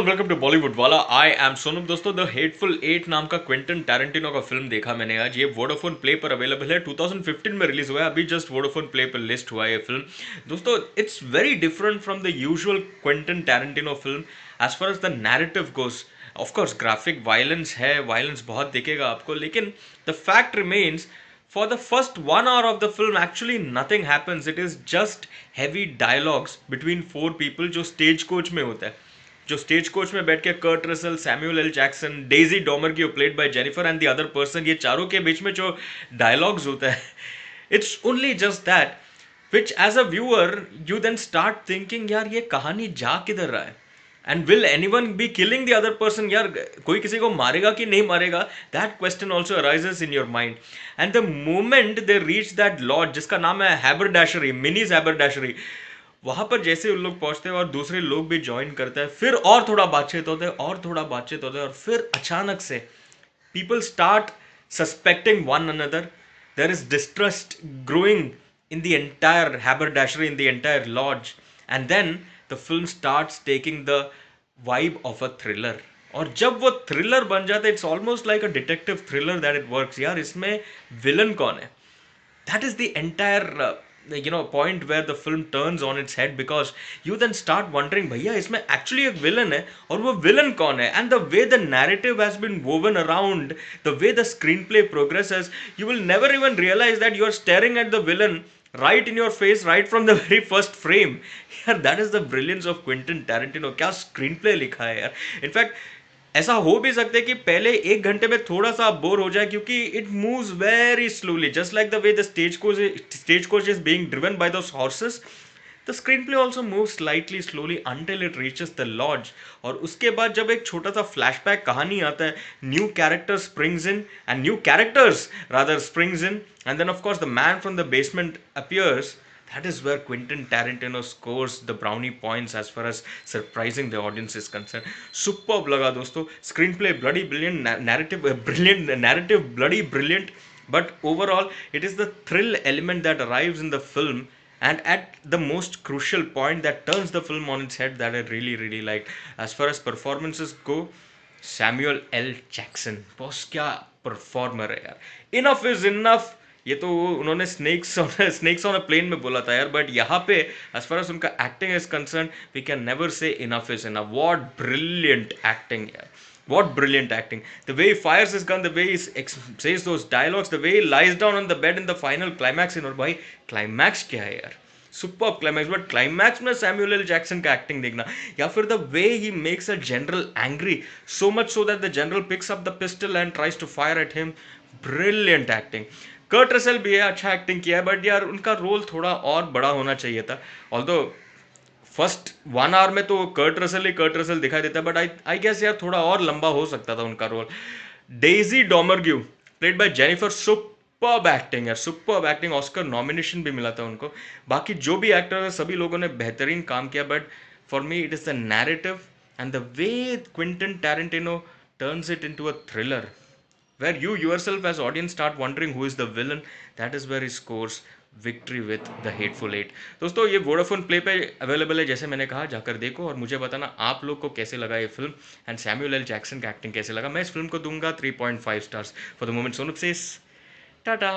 And welcome to Bollywood वाला। I am Sonam. दोस्तों, the hateful eight नाम का क्विंटन टैरेंटिनो का फिल्म देखा मैंने आज। ये वोडाफोन प्ले पर अवेलेबल है। 2015 में रिलीज हुआ है। अभी जस्ट वोडाफोन प्ले पर लिस्ट हुआ है ये फिल्म। दोस्तों, it's very different from the usual Quentin Tarantino film as far as the narrative goes. Of course graphic violence है, वायलेंस बहुत दिखेगा आपको, लेकिन the fact remains for the first 1 hour of the film actually nothing happens. It is just heavy dialogues between four people जो stage coach में होता है। जो स्टेज कोच में बैठ के Kurt Russell, Samuel L Jackson, Daisy Domergue की played by Jennifer and the other person, ये चारों के बीच में जो डायलॉग्स होता है, it's only just that which as a viewer you then start thinking, यार ये कहानी जा किधर रहा है, and will anyone be killing the other person. यार कोई किसी को मारेगा कि नहीं मारेगा, that question also arises in your mind. And the moment they reach that lodge जिसका नाम है हैबरडैशरी, मिनीज हैबरडैशरी, वहां पर जैसे उन लोग पहुंचते हैं और दूसरे लोग भी ज्वाइन करते हैं, फिर और थोड़ा बातचीत होते हैं और थोड़ा बातचीत होते हैं, और फिर अचानक से people start suspecting one another. There is distrust growing in the entire haberdashery, in the entire lodge, and then the film starts taking the vibe of a thriller. और जब वो थ्रिलर बन जाता है, it's almost like a detective thriller that it works. यार इसमें villain कौन है, that is the entire point where the film turns on its head, because you then start wondering भैया इसमें actually एक villain है, और वो villain कौन है, and the way the narrative has been woven around, the way the screenplay progresses, you will never even realize that you are staring at the villain right in your face right from the very first frame. यार that is the brilliance of Quentin Tarantino. क्या screenplay लिखा है यार। in fact ऐसा हो भी सकता है कि पहले 1 घंटे में थोड़ा सा बोर हो जाए, क्योंकि it moves very slowly, just like the way the stagecoach is being driven by those horses. The screenplay also move slightly slowly until it reaches the lodge. और उसके बाद जब एक छोटा सा फ्लैशबैक कहानी आता है, new character springs in, and new characters rather springs in, and then of course the man from the basement appears. That is where Quentin Tarantino scores the brownie points as far as surprising the audience is concerned. Superb लगा दोस्तों, screenplay bloody brilliant, narrative brilliant, narrative bloody brilliant, but overall it is the thrill element that arrives in the film, and at the most crucial point that turns the film on its head, that I really really liked. As far as performances go, Samuel L Jackson, boss क्या performer है यार। Enough is enough, ये तो उन्होंने snacks on a plane में बोला था यार, बट यहाँ पे एज फार एज उनका acting is concerned, we can never say enough is enough. What brilliant acting यार, what brilliant acting. The way he fires his gun, the way he says those dialogues, the way he lies down on the bed in the final climax scene, और भाई climax क्या है यार, super climax. But climax में Samuel L Jackson का acting देखना, या फिर the way he makes a general angry so much so that the general picks up the pistol and tries to fire at him, brilliant acting. Kurt Russell भी है, अच्छा acting किया है, but यार उनका रोल थोड़ा और बड़ा होना चाहिए था। ऑल्दो फर्स्ट 1 आवर में तो कर्ट रसेल दिखाई देता है, बट आई गेस यार थोड़ा और लंबा हो सकता था उनका role. Daisy Domergue played by Jennifer, superb acting यार, सुपर्ब एक्टिंग। ऑस्कर नॉमिनेशन भी मिला था उनको। बाकी जो भी एक्टर है सभी लोगों ने बेहतरीन काम किया, but for me it is the narrative and the way Quentin Tarantino turns it into a thriller where you yourself as audience start wondering who is the villain. That is where he scores victory with the Hateful Eight. दोस्तों, ये Vodafone play पे available है, जैसे मैंने कहा, जाकर देखो और मुझे बताना आप लोग को कैसे लगा ये film, and Samuel L Jackson का एक्टिंग कैसे लगा। मैं इस फिल्म को दूंगा 3.5 स्टार्स। फॉर द मोमेंट सोनुप सेस टाटा।